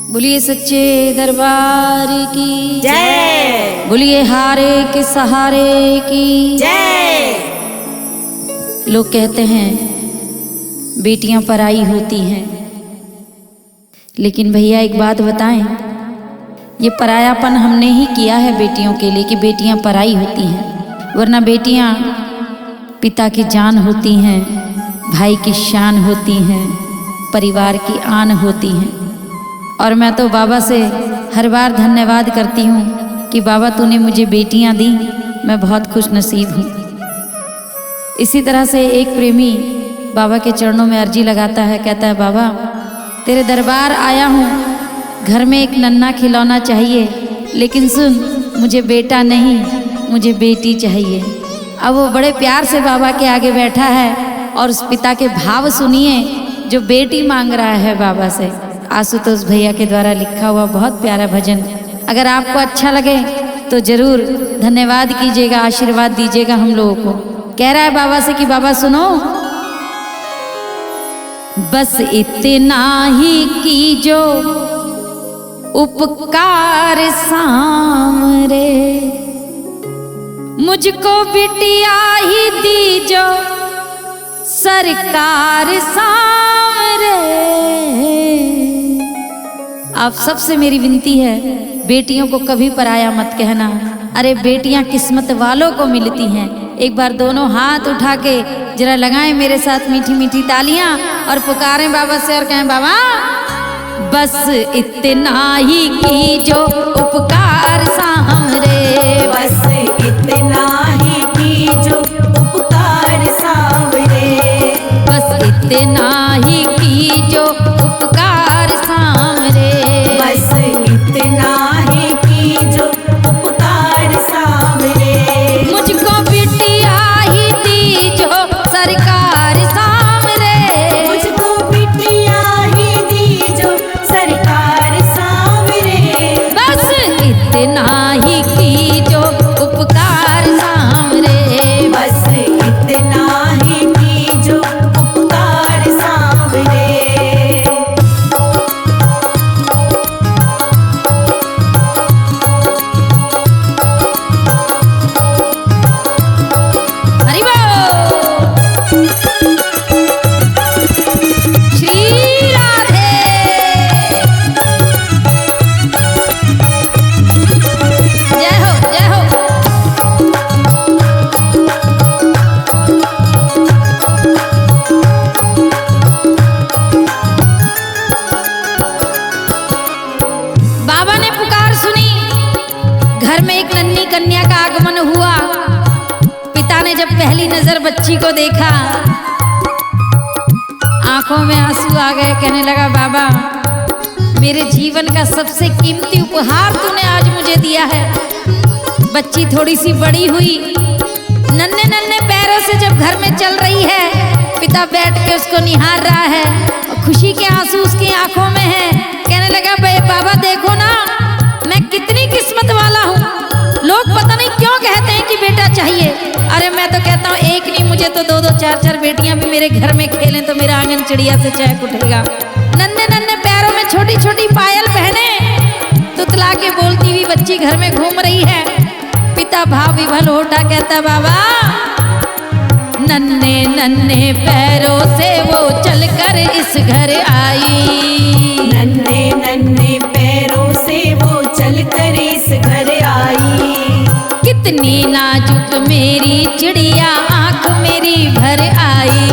बोलिए सच्चे दरबार की जय। बोलिए हारे के सहारे की जय। लोग कहते हैं बेटियां पराई होती हैं, लेकिन भैया एक बात बताएं, ये परायापन हमने ही किया है बेटियों के लिए कि बेटियां पराई होती हैं, वरना बेटियां पिता की जान होती हैं, भाई की शान होती हैं, परिवार की आन होती हैं। और मैं तो बाबा से हर बार धन्यवाद करती हूँ कि बाबा तूने मुझे बेटियाँ दी, मैं बहुत खुश नसीब हूँ। इसी तरह से एक प्रेमी बाबा के चरणों में अर्जी लगाता है, कहता है बाबा तेरे दरबार आया हूँ, घर में एक नन्हा खिलौना चाहिए, लेकिन सुन मुझे बेटा नहीं मुझे बेटी चाहिए। अब वो बड़े प्यार से बाबा के आगे बैठा है और उस पिता के भाव सुनिए जो बेटी मांग रहा है बाबा से। आशुतोष भैया के द्वारा लिखा हुआ बहुत प्यारा भजन, अगर आपको अच्छा लगे तो जरूर धन्यवाद कीजिएगा, आशीर्वाद दीजिएगा हम लोगों को। कह रहा है बाबा से कि बाबा सुनो, बस इतना ही कीजो उपकार सामरे, मुझको बिटिया ही दीजो सरकार सामरे। आप सबसे मेरी विनती है, बेटियों को कभी पराया मत कहना। अरे बेटियां किस्मत वालों को मिलती हैं। एक बार दोनों हाथ उठा के जरा लगाएं मेरे साथ मीठी मीठी तालियां और पुकारें बाबा से और कहें बाबा बस इतना ही कीजो उपकार सामरे, बस इतना ही कीजो उपकार सामरे, बस इतना ही कीजो उपकार सामरे, बस इतना ही कीजो उपकार सामरे। मुझको बिटिया ही दीजो सरकार सामरे, मुझको बिटिया ही दीजो सरकार सामरे, बस इतना ही कीजो उपकार सामरे, बस इतना ही कीजो उपकार सामरे। हरि बोल। श्री राधे। जय हो जय हो। बाबा ने पुकार सुनी, घर में एक नन्ही कन्या का आगमन हुआ। पिता ने जब पहली नजर बच्ची को देखा, आंखों में आंसू आ गए। कहने लगा बाबा मेरे जीवन का सबसे कीमती उपहार तूने आज मुझे दिया है। बच्ची थोड़ी सी बड़ी हुई, नन्हे नन्हे पैरों से जब घर में चल रही है, पिता बैठ के उसको निहार रहा है और खुशी के आंसू उसकी आंखों में है। कहने लगा बाबा देखो ना मैं कितनी किस्मत वाला हूँ, लोग पता नहीं क्यों कहते हैं कि बेटा चाहिए। अरे मैं तो कहता हूँ एक नहीं मुझे तो दो दो चार चार बेटियां भी मेरे घर में खेलें तो मेरा आंगन चिड़िया से चहक उठेगा। नन्हे नन्हे पैरों में छोटी छोटी पायल पहने तुतला के बोलती हुई बच्ची घर में घूम रही है। पिता भाव विभल होता कहता बाबा नन्हे नन्हे पैरों से वो चलकर इस घर आई, नन्हे नन्हे पैरों से वो चलकर इस घर आई। कितनी नाजुक मेरी चिड़िया आंख मेरी भर आई,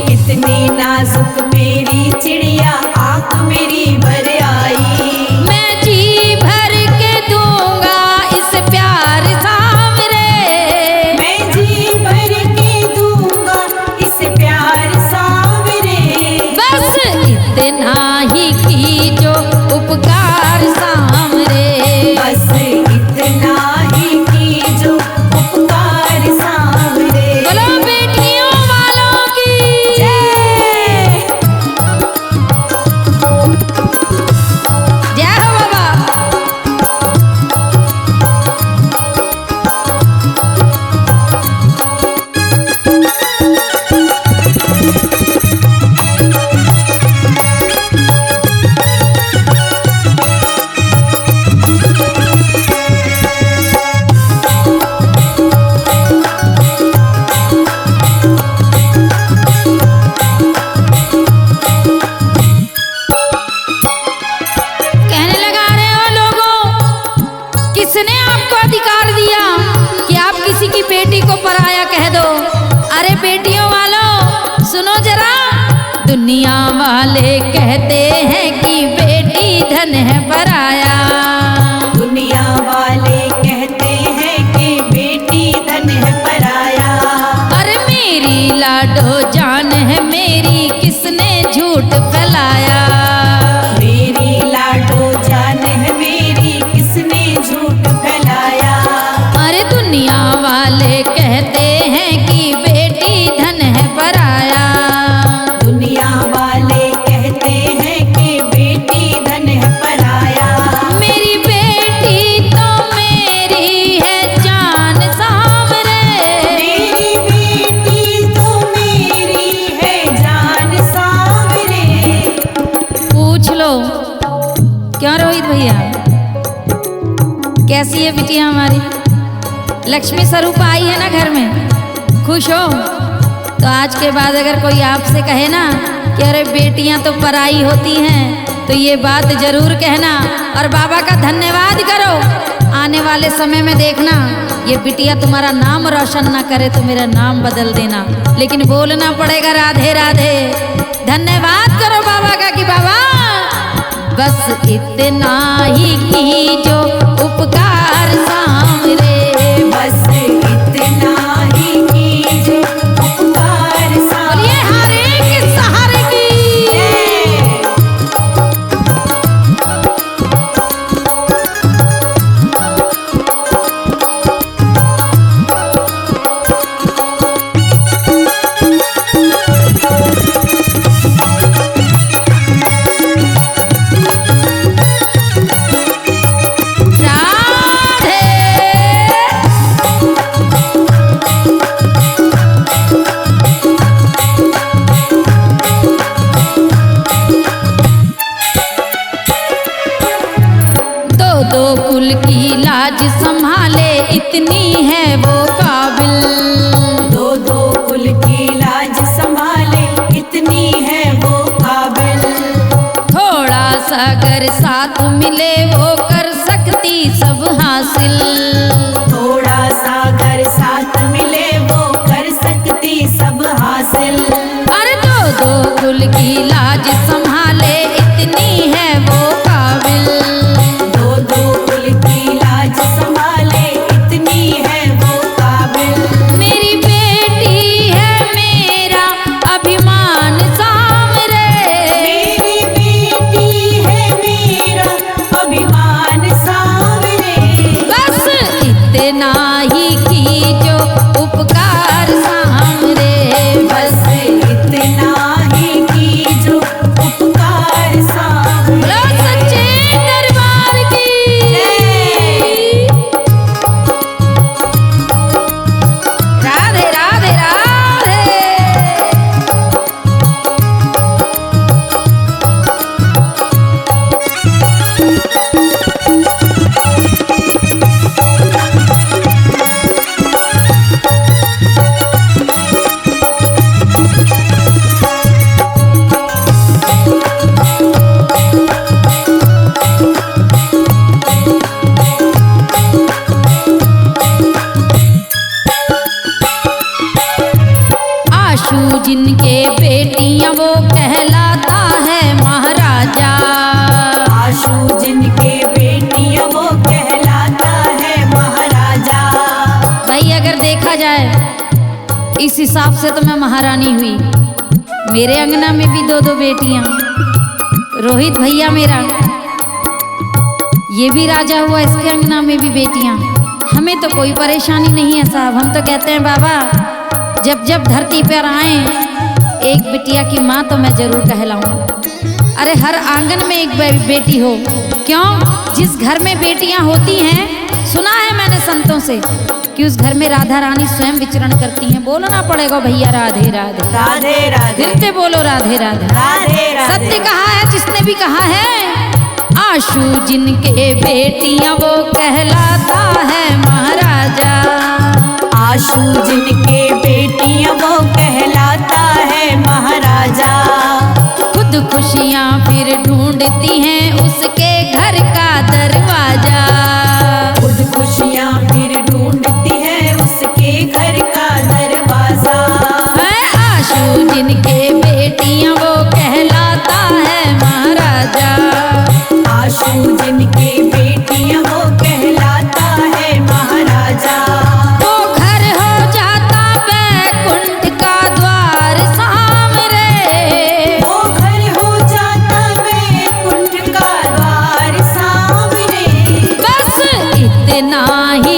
कितनी नाजुक मेरी चिड़िया आंख मेरी भर आई। मैं जी भर के दूंगा इस प्यार सामरे, मैं जी भर के दूंगा इस प्यार सामरे, बस इतना ही कीजो उपकार सामरे, बस इतना ही कीजो उपकार सामरे। अधिकार दिया कि आप किसी की बेटी को पराया कह दो। अरे बेटियों वालों सुनो जरा, दुनिया वाले कहते हैं कि बेटी धन है पराया। दुनिया वाले कहते हैं कि बेटी धन है पराया। अरे मेरी लाडो जान है मेरी, किसने झूठ फैलाया। मेरी लाडो जान है मेरी, किसने झूठ फैलाया। अरे दुनिया वाले कहते हैं कि बेटी धन है पराया। दुनिया वाले कहते हैं कि बेटी धन है पराया। मेरी बेटी तो मेरी है जान सांवरे। मेरी बेटी तो मेरी है जान सांवरे। पूछ लो क्यों रोहित भैया, कैसी है बिटिया हमारी? लक्ष्मी स्वरूप आई है ना घर में, खुश हो? तो आज के बाद अगर कोई आपसे कहे ना कि अरे बेटियां तो पराई होती हैं, तो ये बात जरूर कहना और बाबा का धन्यवाद करो। आने वाले समय में देखना ये बिटिया तुम्हारा नाम रोशन ना करे तो मेरा नाम बदल देना, लेकिन बोलना पड़ेगा राधे राधे। धन्यवाद करो बाबा का कि बाबा बस इतना ही कीजो उपकार सांवरे। बस इतना ही कीजिए उपकार सांवरे। बोलिए हरे के सहारे की। दो कुल की लाज संभाले इतनी है वो काबिल। दो दो कुल की लाज संभाले इतनी है वो काबिल। थोड़ा सा अगर साथ मिले वो कर सकती सब हासिल। थोड़ा सा अगर साथ मिले वो कर सकती सब हासिल। अरे दो दो कुल की लाज संभाले इतनी है वो काबिल। दो दो कुल की लाज संभाले इतनी है वो काबिल। मेरी बेटी है मेरा अभिमान सांवरे। मेरी बेटी है मेरा अभिमान सांवरे। बस इतना ही कीजो उपकार सांवरे। बस इतना ही कीजो उपकार सांवरे। बोलो सच्चे दरबार की। राधे राधे राधे। आशु जिनके बेटियां वो कहलाता है महाराजा। आशु जिनके बेटियां वो कहलाता है महाराजा। भाई अगर देखा जाए इस हिसाब से तो मैं महारानी हुई। मेरे अंगना में भी दो दो बेटियां, रोहित भैया मेरा ये भी राजा हुआ, इसके अंगना में भी बेटियां। हमें तो कोई परेशानी नहीं है साहब। हम तो कहते हैं बाबा जब जब धरती पर आए एक बिटिया की माँ तो मैं जरूर कहलाऊं। अरे हर आंगन में एक बेटी हो। क्यों? जिस घर में बेटियां होती हैं, सुना है मैंने संतों से कि उस घर में राधा रानी स्वयं विचरण करती हैं। बोलना पड़ेगा भैया राधे राधे। राधे राधे। दिल से बोलो राधे राधे। राधे राधे। सत्य कहा है जिसने भी कहा है। आशु जिनके बेटियां वो कहलाता है महाराजा। आशु जिनके बेटियां वो कहलाता है महाराजा। खुद खुशियां फिर ढूंढती हैं उसके घर का दरवाजा। खुद खुशियां नाही